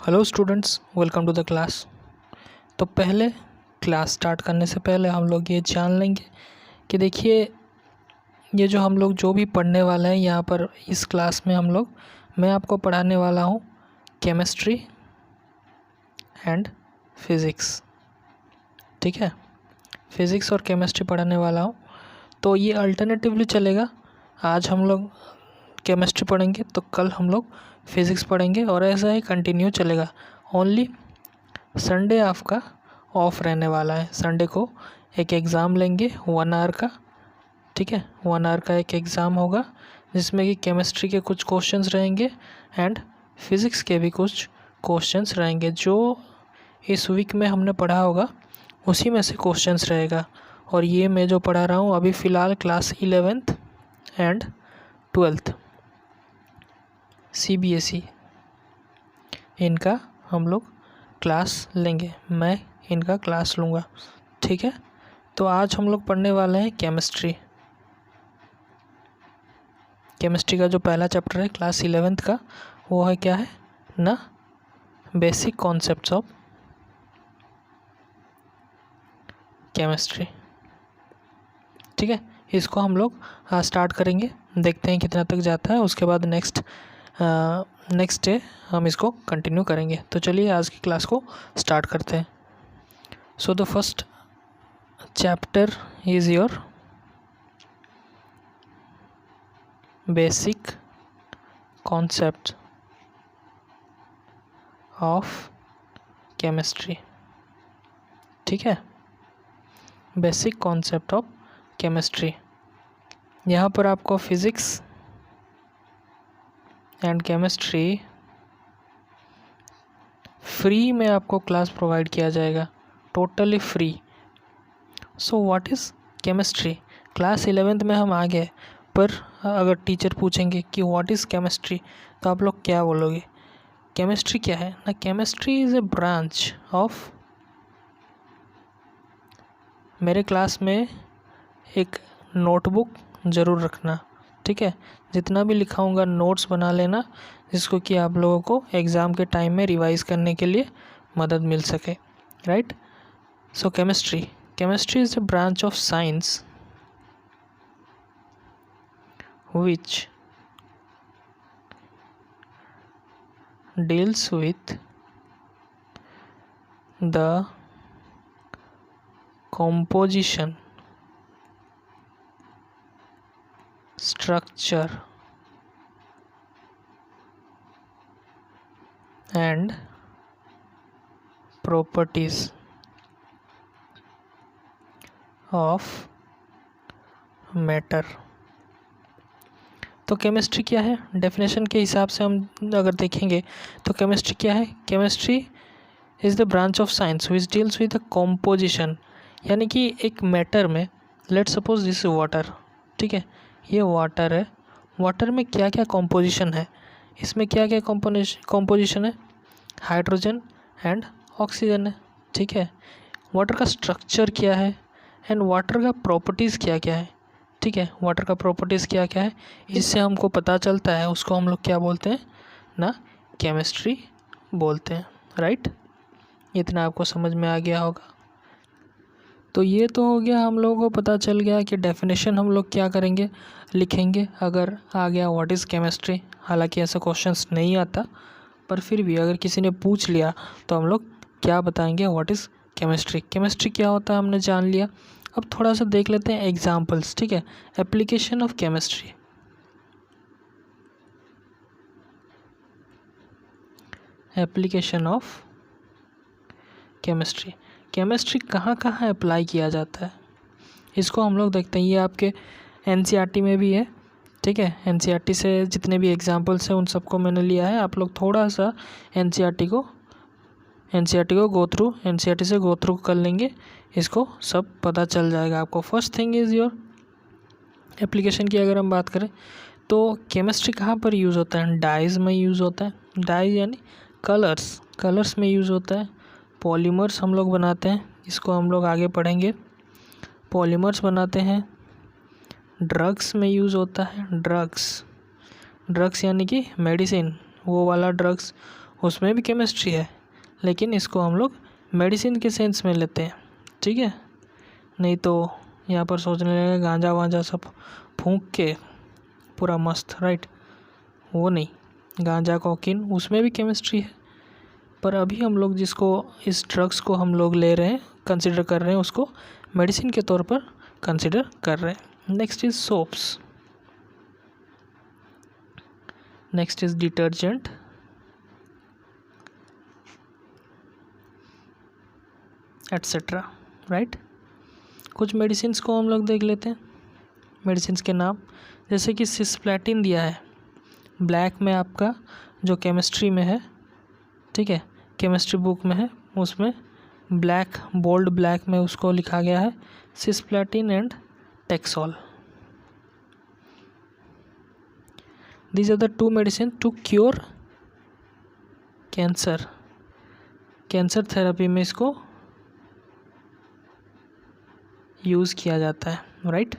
Hello students, welcome to the class. तो पहले class start करने से पहले हम लोग ये जान लेंगे कि देखिए, ये जो हम लोग जो भी पढ़ने वाले हैं यहाँ पर इस क्लास में मैं आपको पढ़ाने वाला हूँ केमिस्ट्री एंड फिज़िक्स। ठीक है, फिज़िक्स और केमिस्ट्री पढ़ाने वाला हूँ। तो ये अल्टरनेटिवली चलेगा। आज हम लोग केमिस्ट्री पढ़ेंगे तो कल हम लोग फिज़िक्स पढ़ेंगे और ऐसा ही कंटिन्यू चलेगा। ओनली संडे आपका ऑफ रहने वाला है। संडे को एक एग्ज़ाम लेंगे 1 आवर का। ठीक है, 1 आवर का एक एग्ज़ाम होगा जिसमें कि केमिस्ट्री के कुछ क्वेश्चंस रहेंगे एंड फिज़िक्स के भी कुछ क्वेश्चंस रहेंगे। जो इस वीक में हमने पढ़ा होगा उसी में से क्वेश्चंस रहेगा। और ये मैं जो पढ़ा रहा हूँ अभी फ़िलहाल class 11th and 12th CBSE इनका हम लोग क्लास लेंगे, मैं इनका क्लास लूँगा। ठीक है, तो आज हम लोग पढ़ने वाले हैं केमिस्ट्री का जो पहला चैप्टर है क्लास 11th का, वो है क्या है ना, बेसिक कॉन्सेप्ट्स ऑफ केमिस्ट्री। ठीक है, इसको हम लोग स्टार्ट करेंगे, देखते हैं कितना तक जाता है। उसके बाद नेक्स्ट डे हम इसको कंटिन्यू करेंगे। तो चलिए आज की क्लास को स्टार्ट करते हैं। So the first chapter is your basic concept of chemistry. ठीक है, बेसिक कॉन्सेप्ट ऑफ केमिस्ट्री। यहाँ पर आपको फिज़िक्स एंड केमिस्ट्री फ्री में आपको क्लास प्रोवाइड किया जाएगा, totally free. So what is chemistry? Class 11th में हम आ गए, पर अगर टीचर पूछेंगे कि व्हाट इज़ केमिस्ट्री तो आप लोग क्या बोलोगे? केमिस्ट्री क्या है ना, chemistry is a branch of. मेरे क्लास में एक नोटबुक ज़रूर रखना। ठीक है, जितना भी लिखाऊंगा नोट्स बना लेना, जिसको कि आप लोगों को एग्ज़ाम के टाइम में रिवाइज़ करने के लिए मदद मिल सके। Right. So chemistry is a branch of science which deals with the composition, structure and properties of matter। तो केमिस्ट्री क्या है? डेफिनेशन के हिसाब से हम अगर देखेंगे तो केमिस्ट्री क्या है? Chemistry is the branch of science which deals with the composition, यानी कि एक मैटर में, लेट सपोज दिस वाटर। ठीक है, ये वाटर है, वाटर में क्या क्या कॉम्पोजिशन है, इसमें क्या क्या कॉम्पोजिशन है? हाइड्रोजन एंड ऑक्सीजन है। ठीक है, वाटर का स्ट्रक्चर क्या है एंड वाटर का प्रॉपर्टीज़ क्या क्या है? ठीक है, वाटर का प्रॉपर्टीज़ क्या क्या है, इससे हमको पता चलता है, उसको हम लोग क्या बोलते हैं ना, केमिस्ट्री बोलते हैं। राइट, इतना आपको समझ में आ गया होगा। तो ये तो हो गया, हम लोगों को पता चल गया कि डेफिनेशन हम लोग क्या करेंगे, लिखेंगे। अगर आ गया व्हाट इज़ केमिस्ट्री, हालांकि ऐसा क्वेश्चंस नहीं आता, पर फिर भी अगर किसी ने पूछ लिया तो हम लोग क्या बताएंगे, व्हाट इज़ केमिस्ट्री। केमिस्ट्री क्या होता है हमने जान लिया। अब थोड़ा सा देख लेते हैं एग्जाम्पल्स। ठीक है, application of chemistry. Application of chemistry, chemistry कहाँ कहाँ अप्लाई किया जाता है, इसको हम लोग देखते हैं। ये आपके NCERT में भी है। ठीक है, NCERT से जितने भी एग्जाम्पल्स हैं उन सबको मैंने लिया है। आप लोग थोड़ा सा NCERT को NCERT से गो थ्रू कर लेंगे, इसको सब पता चल जाएगा आपको। First thing is your application की अगर हम बात करें तो केमिस्ट्री कहाँ पर यूज़ होता है? डाइज में यूज़ होता है। डाइज यानी कलर्स में यूज़ होता है। पॉलीमर्स हम लोग बनाते हैं, इसको हम लोग आगे पढ़ेंगे। पॉलीमर्स बनाते हैं। ड्रग्स में यूज़ होता है। ड्रग्स यानी कि मेडिसिन, वो वाला ड्रग्स, उसमें भी केमिस्ट्री है, लेकिन इसको हम लोग मेडिसिन के सेंस में लेते हैं, ठीक है। नहीं तो यहाँ पर सोचने लगे गांजा वांजा सब फूंक के पूरा मस्त, राइट, वो नहीं, गांजा कोकीन उसमें भी केमिस्ट्री है, पर अभी हम लोग जिसको इस ड्रग्स को हम लोग ले रहे हैं, कंसिडर कर रहे हैं, उसको मेडिसिन के तौर पर कंसिडर कर रहे हैं। Next is soaps, next is detergent, etcetera, right. कुछ मेडिसिन्स को हम लोग देख लेते हैं, मेडिसिन्स के नाम, जैसे कि सिस्प्लैटिन दिया है, ब्लैक में आपका जो केमिस्ट्री में है, ठीक है, केमिस्ट्री बुक में है, उसमें ब्लैक, बोल्ड ब्लैक में उसको लिखा गया है cisplatin and taxol. These are the two medicine to cure cancer, cancer therapy में इसको यूज़ किया जाता है, राइट।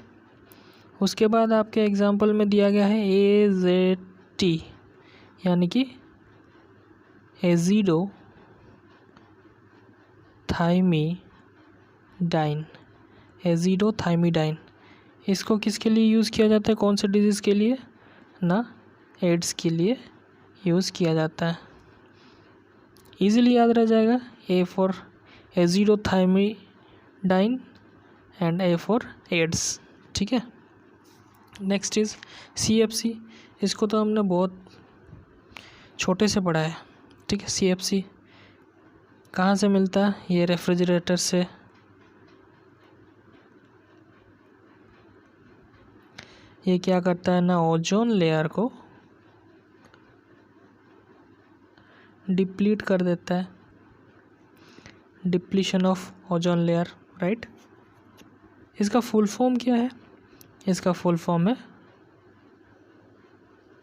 उसके बाद आपके एग्जाम्पल में दिया गया है AZT, यानी कि एजिडो थाइमीडाइन, एजिडोथाइमीडाइन। इसको किसके लिए यूज़ किया जाता है, कौन से डिजीज़ के लिए ना, एड्स के लिए यूज़ किया जाता है। इजीली याद रह जाएगा, A for azidothymidine and A for AIDS, ठीक है। नेक्स्ट इज़ CFC, इसको तो हमने बहुत छोटे से पढ़ा है, ठीक है। CFC कहाँ से मिलता है, ये रेफ्रिजरेटर से, ये क्या करता है ना, ओजोन लेयर को डिप्लीट कर देता है, depletion of ozone layer, right. इसका फुल फॉर्म क्या है, इसका फुल फॉर्म है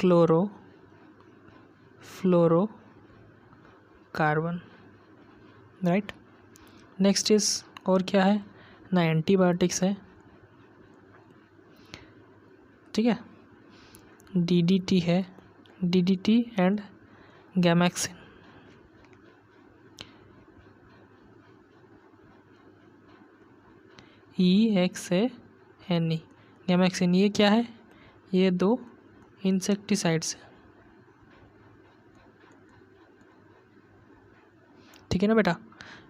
क्लोरोफ्लोरोकार्बन, राइट। नेक्स्ट इज, और क्या है ना, एंटीबायोटिक्स है, ठीक है, DDT है, DDT एंड गैमैक्सिन, EXANE, गैमैक्सिन। ये क्या है, ये दो इंसेक्टिसाइड्स है, ठीक है ना बेटा,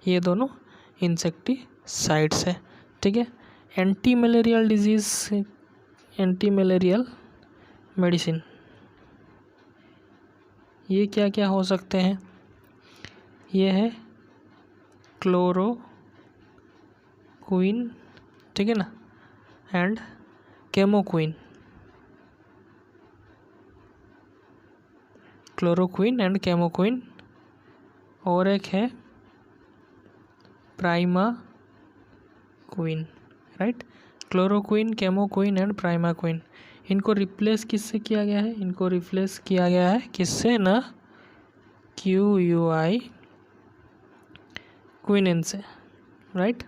ये दोनों इंसेक्टिसाइड्स है, ठीक है। Anti malarial disease, anti malarial medicine, ये क्या क्या हो सकते हैं, ये है क्लोरोक्विन, ठीक है ना, and camoquine, chloroquine and camoquine, और एक है primaquine, right. Chloroquine, camoquine and primaquine, इनको रिप्लेस किससे किया गया है, इनको रिप्लेस किया गया है किससे ना, QUI क्विनिन से, राइट।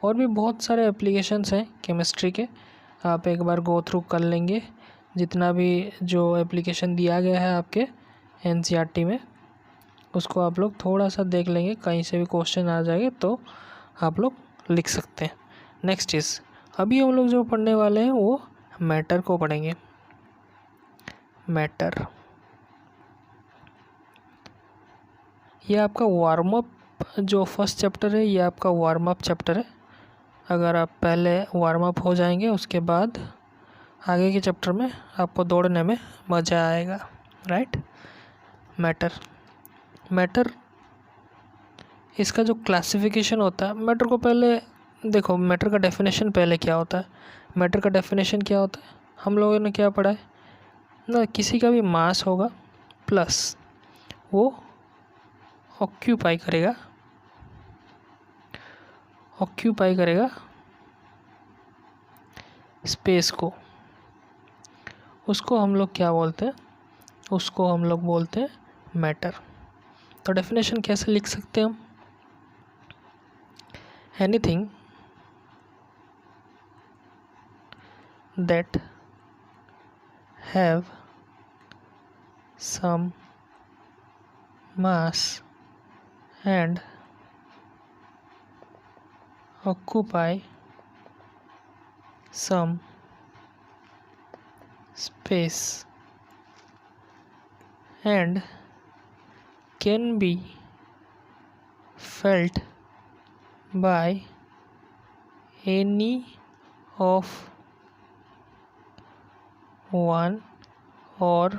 और भी बहुत सारे एप्लीकेशंस हैं केमिस्ट्री के, आप एक बार गो थ्रू कर लेंगे, जितना भी जो एप्लीकेशन दिया गया है आपके NCERT में, उसको आप लोग थोड़ा सा देख लेंगे, कहीं से भी क्वेश्चन आ जाएगा तो आप लोग लिख सकते हैं। नेक्स्ट इज़, अभी हम लोग जो पढ़ने वाले हैं वो मैटर को पढ़ेंगे, मैटर। ये आपका वार्म अप, जो फर्स्ट चैप्टर है ये आपका वार्म अप चैप्टर है, अगर आप पहले वार्म अप हो जाएंगे उसके बाद आगे के चैप्टर में आपको दौड़ने में मज़ा आएगा, राइट। मैटर, मैटर, इसका जो क्लासिफिकेशन होता है, मैटर को पहले देखो, मैटर का डेफिनेशन पहले क्या होता है, मैटर का डेफिनेशन क्या होता है, हम लोगों ने क्या पढ़ा है ना, किसी का भी मास होगा प्लस वो ऑक्यूपाई करेगा स्पेस को, उसको हम लोग क्या बोलते हैं, उसको हम लोग बोलते हैं मैटर। तो डेफिनेशन कैसे लिख सकते हैं हम, anything that have some mass and occupy some space and can be felt by any of one or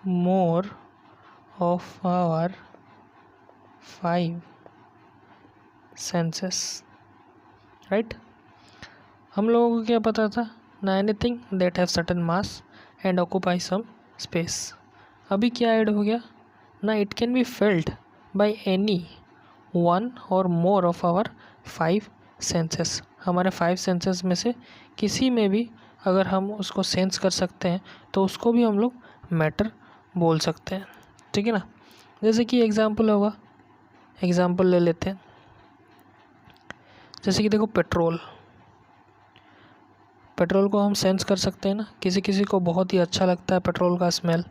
more of our five senses, right? हम लोगों को क्या पता था ना, anything that have certain mass and occupy some space. अभी क्या add हो गया ना, it can be felt by any one or more of our five senses. हमारे फाइव सेंसेस में से किसी में भी अगर हम उसको सेंस कर सकते हैं तो उसको भी हम लोग मैटर बोल सकते हैं, ठीक है ना। जैसे कि एग्जांपल होगा, एग्जांपल ले लेते हैं। जैसे कि देखो पेट्रोल, पेट्रोल को हम सेंस कर सकते हैं ना, किसी किसी को बहुत ही अच्छा लगता है पेट्रोल का स्मेल।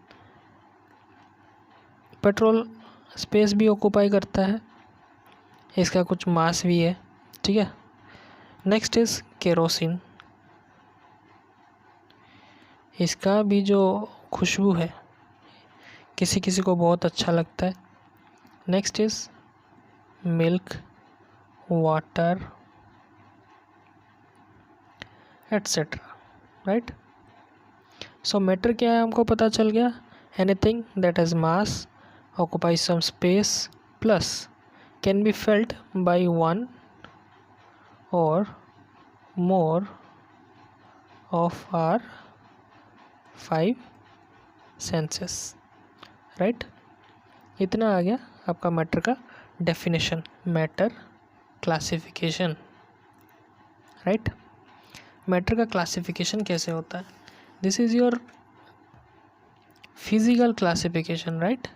पेट्रोल स्पेस भी ऑक्यूपाई करता है, इसका कुछ मास भी है, ठीक है। नेक्स्ट इज केरोसिन, इसका भी जो खुशबू है किसी किसी को बहुत अच्छा लगता है। Next is milk, water etcetera, right. So matter क्या है हमको पता चल गया, anything that has mass, occupy some space, plus can be felt by one or more of our five senses, right. इतना आ गया आपका मैटर का definition, matter classification, right. Matter का क्लासिफिकेशन कैसे होता है, this is your physical classification, right.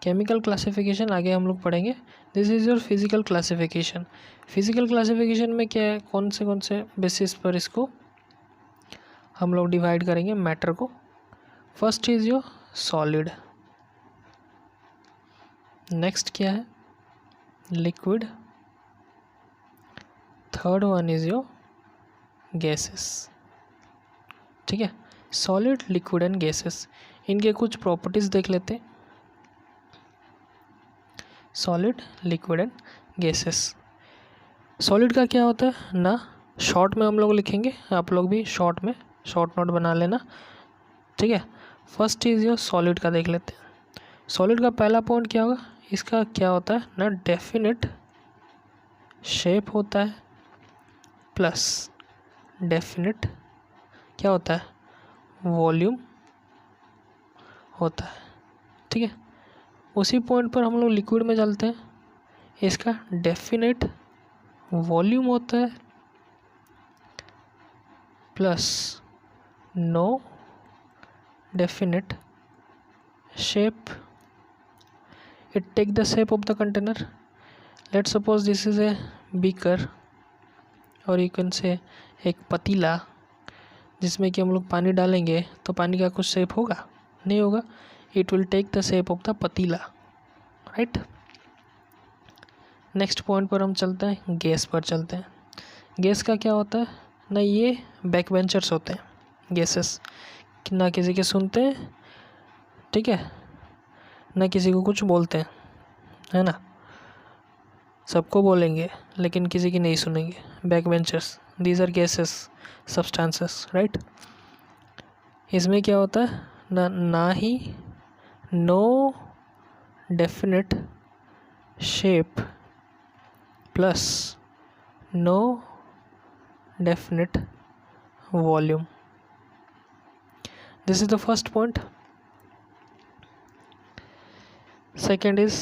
Chemical classification आगे हम लोग पढ़ेंगे, this is your physical classification. Physical classification में क्या है, कौन से बेसिस पर इसको हम लोग डिवाइड करेंगे मैटर को। First is your solid, next क्या है liquid, third one is your gases, ठीक है। सॉलिड, लिक्विड एंड गैसेस, इनके कुछ प्रॉपर्टीज देख लेते हैं। Solid, liquid and gases. Solid का क्या होता है ना, शॉर्ट में हम लोग लिखेंगे, आप लोग भी शॉर्ट में शॉर्ट नोट बना लेना, ठीक है। फर्स्ट इज योर सॉलिड का देख लेते हैं। सॉलिड का पहला पॉइंट क्या होगा, इसका क्या होता है ना, डेफिनेट शेप होता है, प्लस डेफिनेट क्या होता है, वॉल्यूम होता है, ठीक है। उसी पॉइंट पर हम लोग लिक्विड में चलते हैं, इसका डेफिनेट वॉल्यूम होता है plus no definite shape, it take the shape of the container. Let's suppose this is a beaker और you can say एक पतीला जिसमें कि हम लोग पानी डालेंगे तो पानी का कुछ शेप होगा, नहीं होगा, it will take the shape of the पतीला, राइट। नेक्स्ट पॉइंट पर हम चलते हैं, गैस पर चलते हैं। गैस का क्या होता है ना, ये बैक बेंचर्स होते हैं गैसेस, ना किसी के सुनते हैं, ठीक है, ना किसी को कुछ बोलते हैं, है ना, सबको बोलेंगे लेकिन किसी की नहीं सुनेंगे। Back benchers, these are gases substances, right. इसमें क्या होता है ना ही no definite shape plus no definite volume, this is the first point. Second is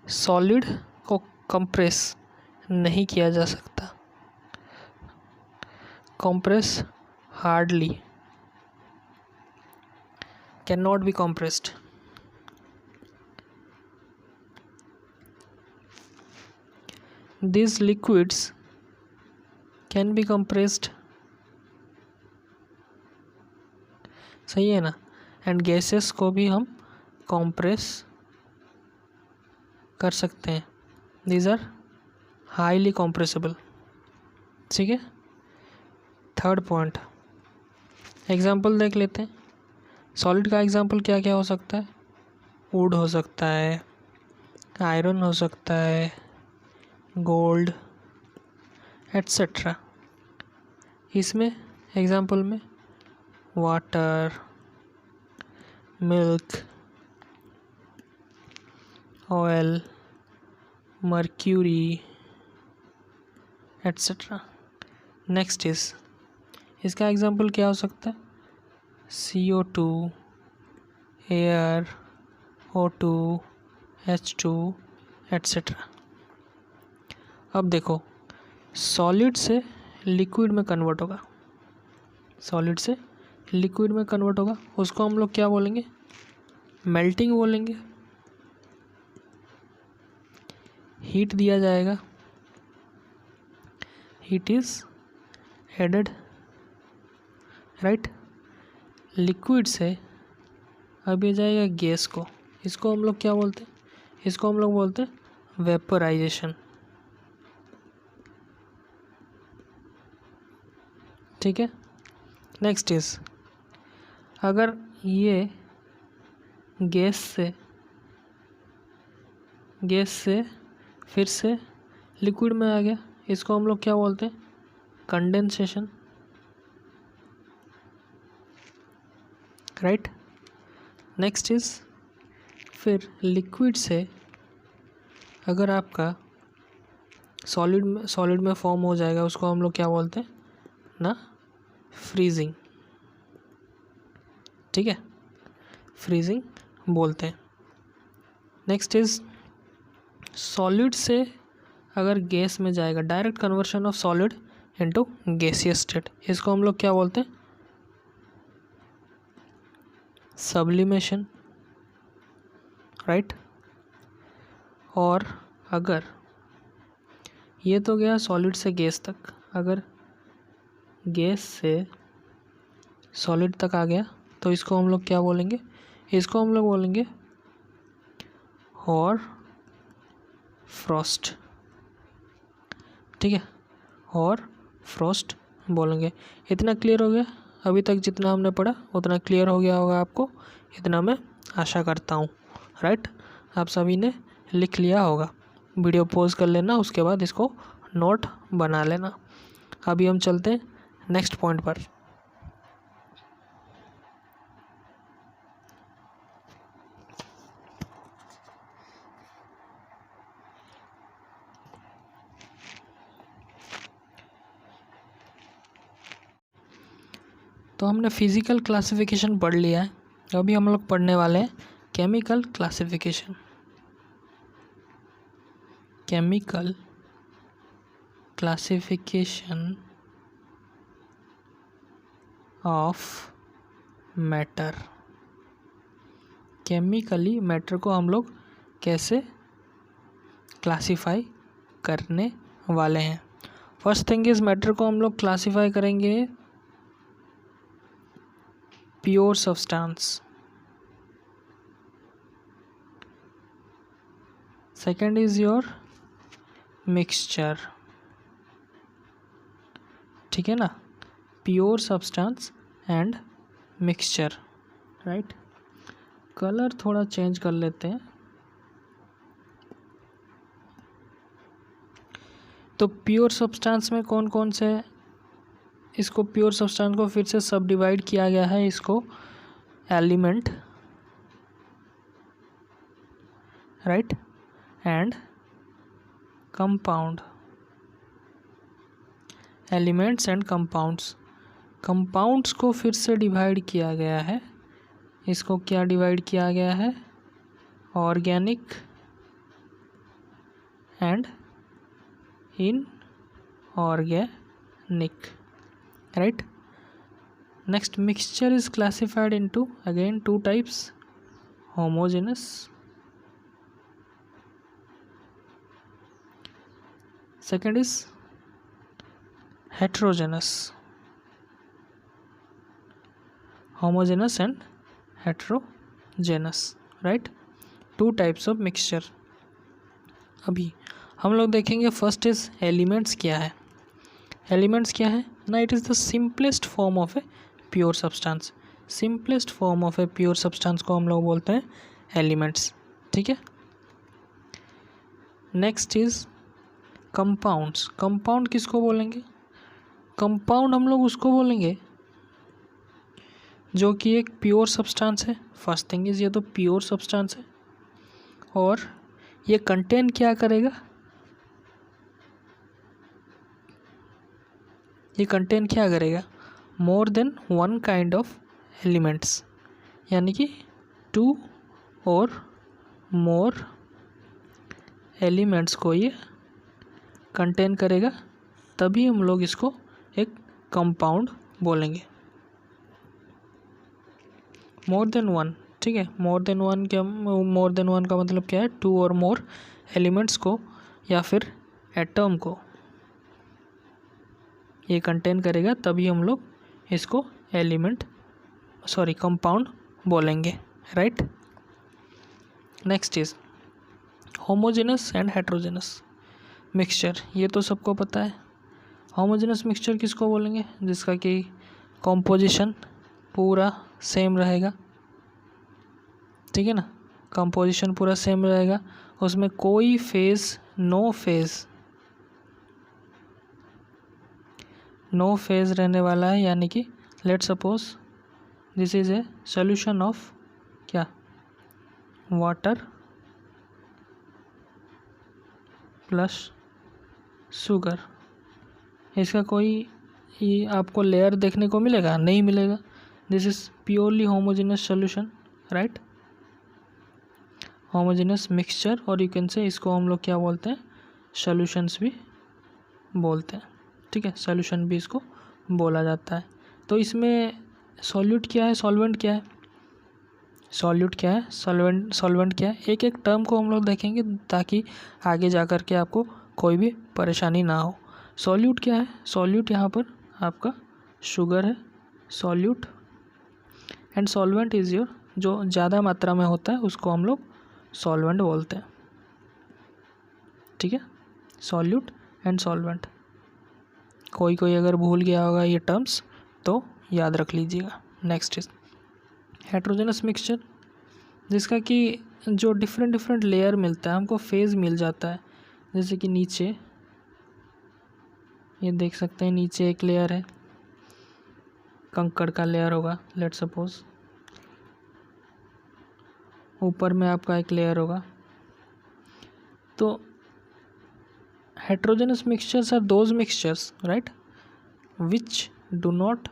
solid को कंप्रेस नहीं किया जा सकता, compress hardly, can not be compressed. These liquids can be compressed सही है ना। एंड गैसेस को भी हम कॉम्प्रेस कर सकते हैं, दीज आर हाईली कॉम्प्रेसिबल। ठीक है। थर्ड पॉइंट, एग्जाम्पल देख लेते हैं। सॉलिड का एग्जाम्पल क्या क्या हो सकता है? वुड हो सकता है, आयरन हो सकता है, गोल्ड एट्सेट्रा। इसमें एग्जाम्पल में water, milk, oil, mercury etcetera. Next is, इसका एग्जाम्पल क्या हो सकता है? CO2, air, O2, H2 etcetera. अब देखो, सॉलिड से लिक्विड में कन्वर्ट होगा, सॉलिड से लिक्विड में कन्वर्ट होगा, उसको हम लोग क्या बोलेंगे? मेल्टिंग बोलेंगे। हीट दिया जाएगा, heat is added, right. Liquid से अब ये जाएगा गैस को, इसको हम लोग क्या बोलते हैं? इसको हम लोग बोलते हैं वेपराइजेशन। ठीक है। नेक्स्ट इज, अगर ये गैस से फिर से लिक्विड में आ गया, इसको हम लोग क्या बोलते हैं? Condensation, right. नेक्स्ट इज, फिर लिक्विड से अगर आपका सॉलिड में फॉर्म हो जाएगा, उसको हम लोग क्या बोलते हैं ना? फ्रीजिंग। ठीक है, फ्रीजिंग बोलते हैं। नेक्स्ट इज, सॉलिड से अगर गैस में जाएगा, direct conversion of solid into gaseous state, इसको हम लोग क्या बोलते हैं? Sublimation, right. और अगर ये तो गया सॉलिड से गैस तक, अगर गैस से सॉलिड तक आ गया तो इसको हम लोग क्या बोलेंगे? इसको हम लोग बोलेंगे और फ्रॉस्ट। ठीक है, और फ्रॉस्ट बोलेंगे। इतना क्लियर हो गया? अभी तक जितना हमने पढ़ा उतना क्लियर हो गया होगा आपको, इतना मैं आशा करता हूँ, राइट। आप सभी ने लिख लिया होगा। वीडियो पॉज कर लेना, उसके बाद इसको नोट बना लेना। अभी हम चलते हैं नेक्स्ट पॉइंट पर। तो हमने फिजिकल क्लासिफिकेशन पढ़ लिया है, अभी हम लोग पढ़ने वाले हैं chemical classification. Chemical classification of matter. Chemically matter को हम लोग कैसे क्लासिफाई करने वाले हैं? फर्स्ट थिंग इज, मैटर को हम लोग क्लासिफाई करेंगे pure substance. Second is your mixture. ठीक है ना, pure substance and mixture, right. Colour थोड़ा चेंज कर लेते हैं। तो प्योर सब्सटेंस में कौन कौन से, इसको प्योर सब्सटेंस को फिर से सब डिवाइड किया गया है, इसको element, right, and compound. Elements and compounds. Compounds को फिर से डिवाइड किया गया है, इसको क्या डिवाइड किया गया है? Organic and inorganic, right. Next, mixture is classified into again two types, homogeneous, second is heterogeneous। Homogeneous and heterogeneous, right, two types of mixture. अभी हम लोग देखेंगे फर्स्ट इज एलिमेंट्स क्या है। एलिमेंट्स क्या है ना, it is the simplest form of a pure substance. Simplest form of a pure substance को हम लोग बोलते हैं एलिमेंट्स, ठीक है। Next is compounds. कंपाउंड किसको बोलेंगे? कंपाउंड हम लोग उसको बोलेंगे जो कि एक प्योर सब्सटेंस है। फर्स्ट थिंग इज ये तो प्योर सब्सटेंस है और ये कंटेन क्या करेगा, ये कंटेन क्या करेगा, more than one kind of elements, यानी कि टू और मोर एलिमेंट्स को ये कंटेन करेगा, तभी हम लोग इसको एक कंपाउंड बोलेंगे। मोर देन वन, ठीक है, मोर देन वन का मतलब क्या है, टू और मोर एलिमेंट्स को या फिर एटम को ये कंटेन करेगा, तभी हम लोग इसको कंपाउंड बोलेंगे, right. Next is homogeneous and heterogeneous mixture. ये तो सबको पता है। होमोजेनस मिक्सचर किसको बोलेंगे? जिसका कि कॉम्पोजिशन पूरा सेम रहेगा, ठीक है ना, कंपोजिशन पूरा सेम रहेगा, उसमें कोई नो फेज रहने वाला है, यानी कि let suppose this is a solution of क्या, वाटर प्लस शुगर। इसका कोई ये आपको लेयर देखने को मिलेगा? नहीं मिलेगा। This is purely homogeneous solution, right, homogeneous mixture. और यू कैन से इसको हम लोग क्या बोलते हैं, सॉल्यूशंस भी बोलते हैं, ठीक है, सॉल्यूशन भी इसको बोला जाता है। तो इसमें सॉल्यूट क्या है, सॉल्वेंट क्या है, सॉल्यूट क्या है, सॉल्वेंट क्या है, एक एक टर्म को हम लोग देखेंगे ताकि आगे जा कर के आपको कोई भी परेशानी ना हो। सॉल्यूट क्या है? सॉल्यूट यहाँ पर आपका शुगर है, solute. And solvent is your, जो ज़्यादा मात्रा में होता है उसको हम लोग सॉल्वेंट बोलते हैं, ठीक है, सॉल्यूट एंड सॉल्वेंट। कोई अगर भूल गया होगा ये टर्म्स तो याद रख लीजिएगा। नेक्स्ट इज हेट्रोजेनस मिक्सचर, जिसका कि जो डिफरेंट लेयर मिलता है, हमको फेज़ मिल जाता है। जैसे कि नीचे ये देख सकते हैं, नीचे एक लेयर है, कंकड़ का लेयर होगा लेट सपोज, ऊपर में आपका एक लेयर होगा। तो heterogeneous mixtures are those mixtures, right, which do not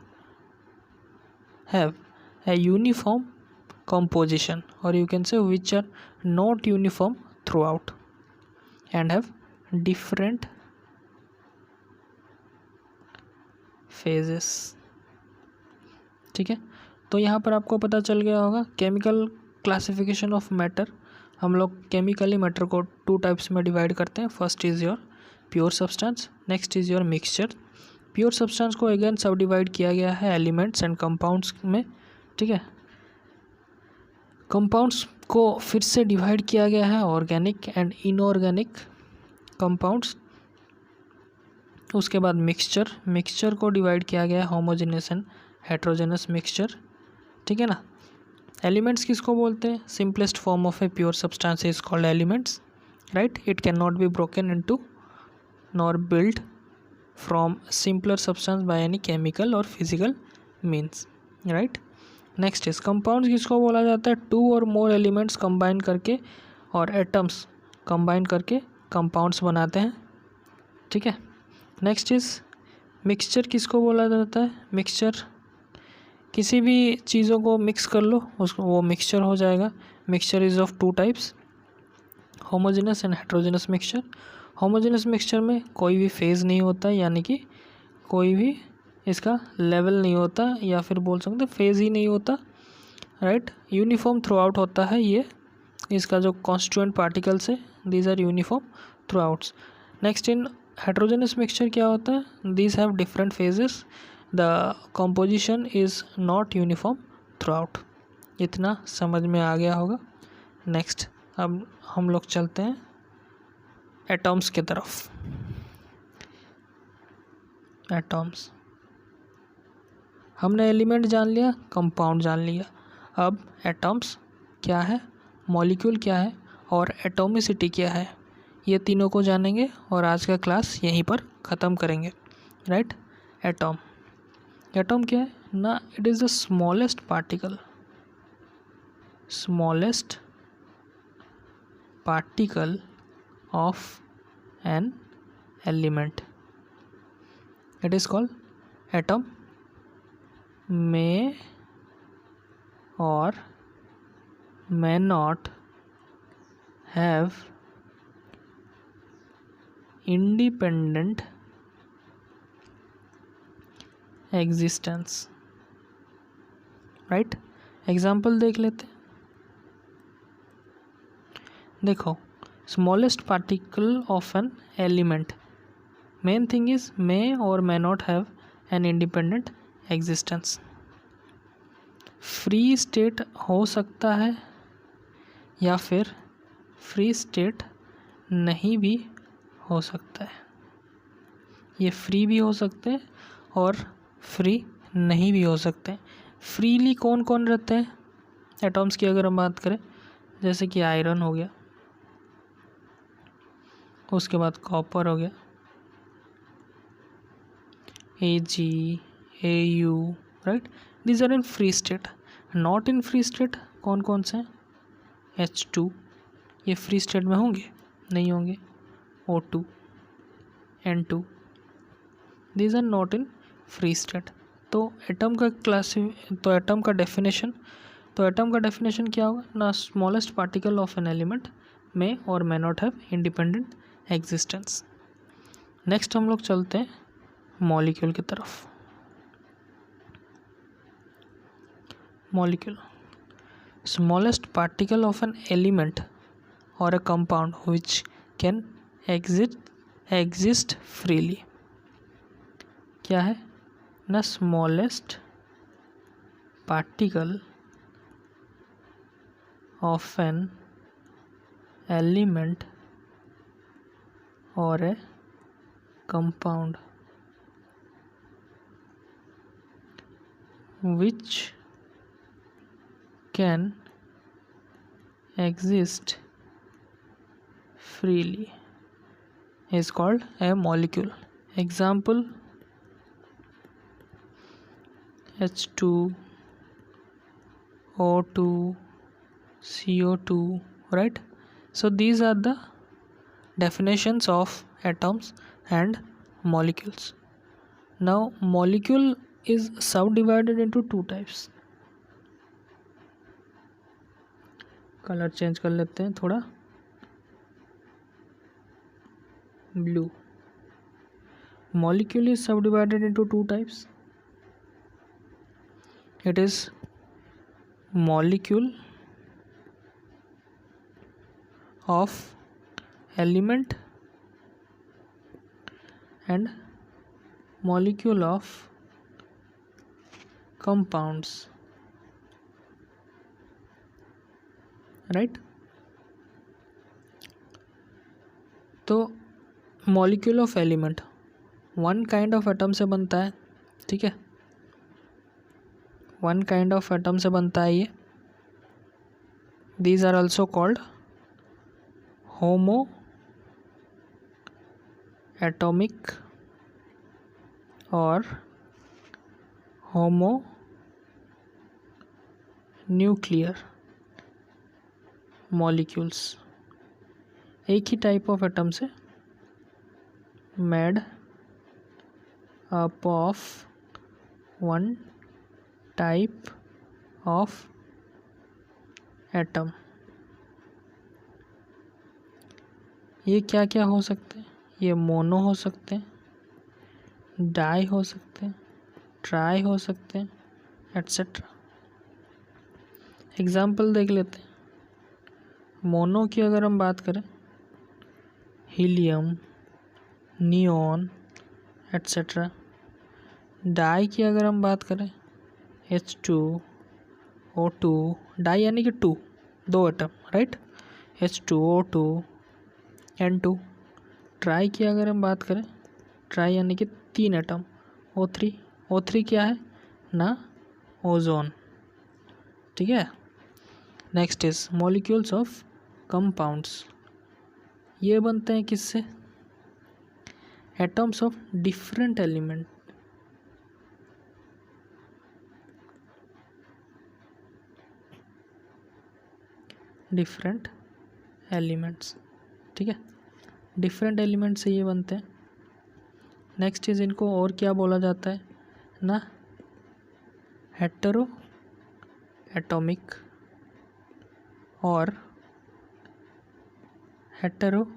have a uniform composition, or you can say which are not uniform throughout and have different phases, ठीक है। तो यहाँ पर आपको पता चल गया होगा केमिकल क्लासिफिकेशन ऑफ मैटर। हम लोग केमिकली मैटर को टू टाइप्स में डिवाइड करते हैं। First is your pure substance, next is your mixture. Pure substance को अगेन सब डिवाइड किया गया है एलिमेंट्स एंड कंपाउंड्स में, ठीक है। कंपाउंड्स को फिर से डिवाइड किया गया है ऑर्गेनिक एंड इनऑर्गेनिक कंपाउंड्स। उसके बाद मिक्सचर को डिवाइड किया गया है होमोजेनस एंड हेट्रोजेनस मिक्सचर, ठीक है ना। एलिमेंट्स किसको बोलते हैं? Simplest form of a pure substance is called elements, right. It can not be broken into nor built from simpler substance by any chemical or physical means, right। Next is compounds किसको बोला जाता है? To और more elements combine करके और atoms combine करके compounds बनाते हैं, ठीक है। नेक्स्ट इज मिक्सचर किसको बोला जाता है? मिक्सचर किसी भी चीज़ों को मिक्स कर लो उसको वो मिक्सचर हो जाएगा। Mixture is of two types, homogeneous and heterogeneous mixture. Homogeneous mixture में कोई भी फेज़ नहीं होता, यानी कि कोई भी इसका लेवल नहीं होता, या फिर बोल सकते फेज़ ही नहीं होता, राइट। यूनिफॉर्म थ्रू आउट होता है ये, इसका जो कॉन्स्टिट्यूएंट पार्टिकल्स है these are uniform throughout. Next in heterogeneous mixture क्या होता है? These have different phases, the composition is not uniform throughout. इतना समझ में आ गया होगा। नेक्स्ट अब हम लोग चलते हैं एटॉम्स की तरफ। एटॉम्स, हमने एलिमेंट जान लिया, कंपाउंड जान लिया, अब एटॉम्स क्या है, मॉलिक्यूल क्या है और एटॉमिसिटी क्या है, ये तीनों को जानेंगे और आज का क्लास यहीं पर ख़त्म करेंगे। राइट। एटॉम, एटॉम क्या है ना, it is the smallest particle, smallest particle of an element, it is called atom. may or may not have independent existence। Right. Example देख लेते हैं। देखो, smallest particle of an element, main thing is may or may not have an independent existence. Free state हो सकता है या फिर free state नहीं भी हो सकता है। ये फ्री भी हो सकते हैं और फ्री नहीं भी हो सकते हैं। फ्रीली कौन कौन रहते हैं एटॉम्स की अगर हम बात करें, जैसे कि आयरन हो गया, उसके बाद कॉपर हो गया, Ag, Au, right, these are in free state. Not in free state कौन कौन से हैं, H2, ये फ्री स्टेट में होंगे, नहीं होंगे, O2, N2, these are not in free state. तो एटम का एटम का डेफिनेशन क्या होगा ना, smallest particle of an element may or may not have independent existence. Next हम लोग चलते हैं मॉलिक्यूल की तरफ। Molecule, smallest particle of an element or a compound which can exist freely. क्या है ना, smallest particle of an element or a compound which can exist freely is called a molecule. Example, H2, O2, CO2, right? So these are the definitions of atoms and molecules. Now molecule is subdivided into two types. Colour change कर लेते हैं थोड़ा, blue. molecule is subdivided into two types. It is molecule of element and molecule of compounds, right? तो molecule of element one kind of atom से बनता है, ठीक है, वन काइंड ऑफ एटम से बनता है ये। These are also called homo atomic और होमो न्यूक्लियर मॉलिक्यूल्स। एक ही टाइप ऑफ एटम से made up of one type of atom. ये क्या क्या हो सकते हैं, ये मोनो हो सकते हैं, डाई हो सकते हैं, ट्राई हो सकते हैं, एट्सेट्रा। एग्जाम्पल देख लेते हैं। मोनो की अगर हम बात करें, हीलियम, नियॉन, एट्सेट्रा। डाई की अगर हम बात करें, H2, O2, डाई यानी कि 2, 2 atom, right, H2O2, N2। Try की अगर हम बात करें, ट्राई यानी कि 3 एटम, O3, O3 क्या है ना, ओजोन, ठीक है। Next is molecules of compounds, ये बनते हैं किससे, atoms of different element, different elements, ठीक है, डिफरेंट एलिमेंट से ये बनते हैं। नेक्स्ट इज इनको और क्या बोला जाता है ना, हेटेरो एटॉमिक और हेटेरो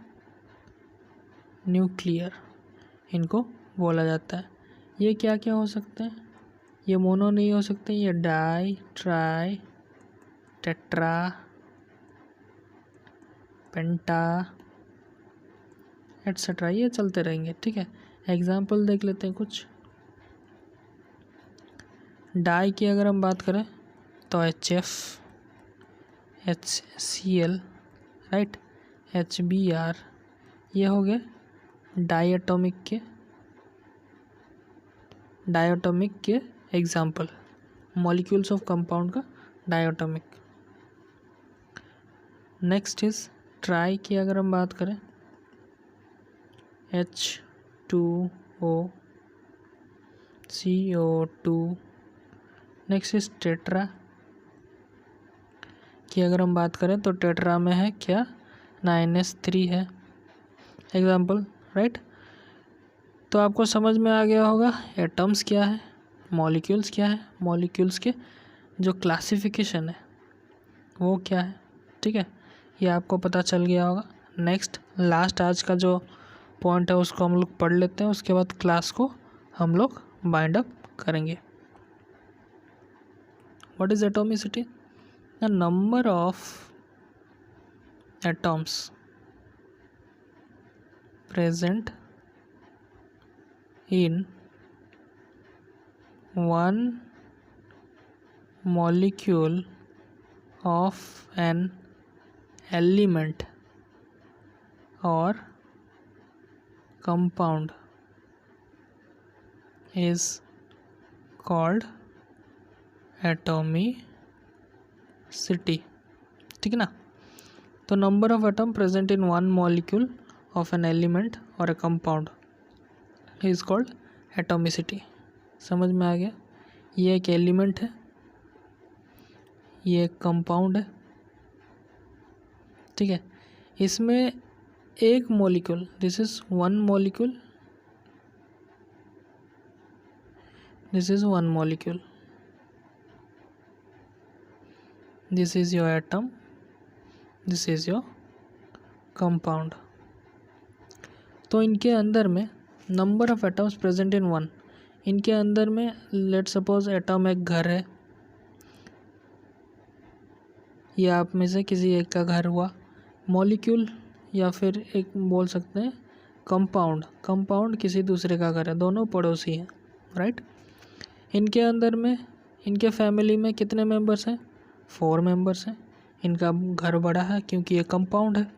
न्यूक्लियर, इनको बोला जाता है। ये क्या क्या हो सकते हैं, ये मोनो नहीं हो सकते, ये डाई, ट्राई, टेट्रा, पेंटा एट्सेट्रा, ये चलते रहेंगे, ठीक है। एग्जाम्पल देख लेते हैं कुछ। डाई की अगर हम बात करें तो HF, HCl, राइट, HBr, ये हो गए डायटोमिक के एग्जाम्पल, मॉलिक्यूल्स ऑफ कंपाउंड का डायटोमिक। नेक्स्ट इज ट्राई की अगर हम बात करें, H2O, CO2। Next is tetra की अगर हम बात करें तो टेट्रा में है क्या, 9S3 है एग्जाम्पल, राइट। तो आपको समझ में आ गया होगा एटम्स क्या है, मॉलिक्यूल्स क्या है, मॉलिक्यूल्स के जो क्लासिफिकेशन है वो क्या है, ठीक है, ये आपको पता चल गया होगा। नेक्स्ट लास्ट आज का जो पॉइंट है उसको हम लोग पढ़ लेते हैं, उसके बाद क्लास को हम लोग बाइंड अप करेंगे। What is atomicity, the number of atoms present in one molecule of an element or compound is called atomicity, ठीक है ना। तो number of atom present in one molecule of an element or a compound is called atomicity। समझ में आ गया, ये एक element है, ये एक कंपाउंड है, ठीक है। इसमें एक molecule, this is one molecule, this is one molecule, this is your atom, this is your compound. तो इनके अंदर में number of atoms present in one, इनके अंदर में लेट सपोज एटम एक घर है, ये आप में से किसी एक का घर हुआ, मॉलिक्यूल या फिर एक बोल सकते हैं कंपाउंड, कंपाउंड किसी दूसरे का घर है, दोनों पड़ोसी हैं, राइट। इनके अंदर में इनके फैमिली में कितने मेंबर्स हैं, 4 मेंबर्स हैं, इनका घर बड़ा है क्योंकि ये कंपाउंड है।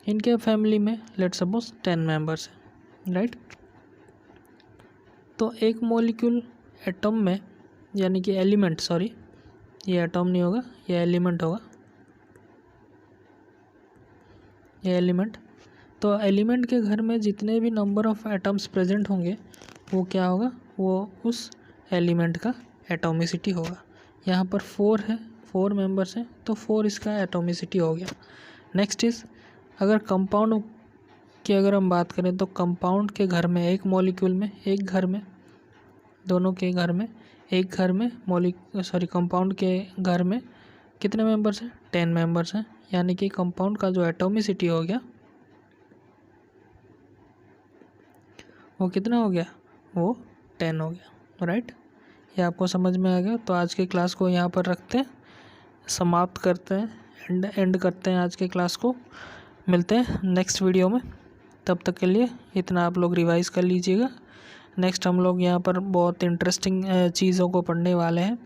इनके फैमिली में लेट सपोज 10 मेंबर्स हैं, राइट। तो एक मॉलिक्यूल एटम में यानी कि एलिमेंट, सॉरी ये एटम नहीं होगा, ये एलिमेंट होगा, ये एलिमेंट। तो एलिमेंट के घर में जितने भी नंबर ऑफ एटम्स प्रेजेंट होंगे वो क्या होगा, वो उस एलिमेंट का एटॉमिसिटी होगा। यहाँ पर 4 है, 4 मेंबर्स हैं, तो 4 इसका एटॉमिसिटी हो गया। नेक्स्ट इज अगर कंपाउंड की अगर हम बात करें तो कंपाउंड के घर में एक मॉलिक्यूल में, एक घर में, दोनों के घर में, एक घर में कंपाउंड के घर में कितने मेंबर्स हैं, 10 मेंबर्स हैं, यानी कि कंपाउंड का जो एटॉमिसिटी हो गया वो कितना हो गया, वो 10 हो गया, राइट। ये आपको समझ में आ गया। तो आज के क्लास को यहाँ पर रखते हैं, समाप्त करते हैं, एंड करते हैं आज के क्लास को। मिलते हैं नेक्स्ट वीडियो में, तब तक के लिए इतना आप लोग रिवाइज़ कर लीजिएगा। नेक्स्ट हम लोग यहाँ पर बहुत इंटरेस्टिंग चीज़ों को पढ़ने वाले हैं,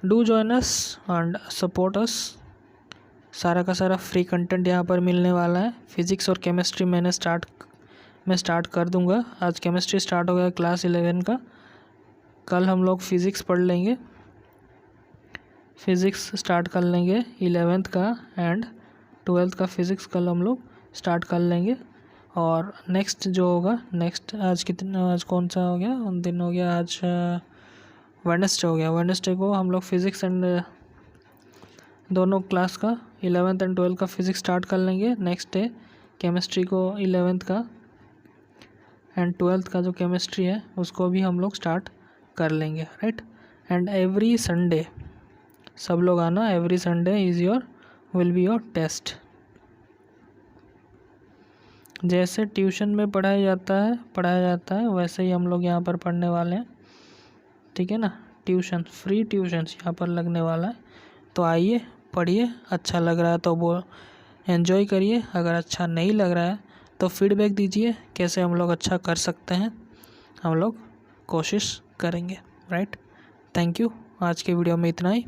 do join us and support us. सारा का सारा फ्री कंटेंट यहाँ पर मिलने वाला है। फिज़िक्स और केमिस्ट्री मैं स्टार्ट कर दूँगा। आज केमिस्ट्री स्टार्ट हो गया क्लास 11 का। कल हम लोग फिज़िक्स पढ़ लेंगे, फिज़िक्स स्टार्ट कर लेंगे 11th का, एंड 12th का फिज़िक्स कल हम लोग स्टार्ट कर लेंगे। और नेक्स्ट जो होगा, नेक्स्ट आज कौन सा हो गया, उन दिन हो गया, आज वेडनेसडे हो गया। वेडनेसडे को हम लोग फिज़िक्स एंड दोनों क्लास का 11th एंड 12th का फिज़िक्स स्टार्ट कर लेंगे। नेक्स्ट डे केमिस्ट्री को 11th का एंड 12th का जो केमिस्ट्री है उसको भी हम लोग स्टार्ट कर लेंगे, राइट। एंड एवरी संडे सब लोग आना, every Sunday will be your test. जैसे ट्यूशन में पढ़ाया जाता है वैसे ही हम लोग यहाँ पर पढ़ने वाले हैं, ठीक है ना। ट्यूशन, फ्री ट्यूशन यहाँ पर लगने वाला है। तो आइए पढ़िए, अच्छा लग रहा है तो वो एंजॉय करिए, अगर अच्छा नहीं लग रहा है तो फीडबैक दीजिए कैसे हम लोग अच्छा कर सकते हैं। हम लोग कोशिश करेंगे, राइट। Thank you. आज के वीडियो में इतना ही।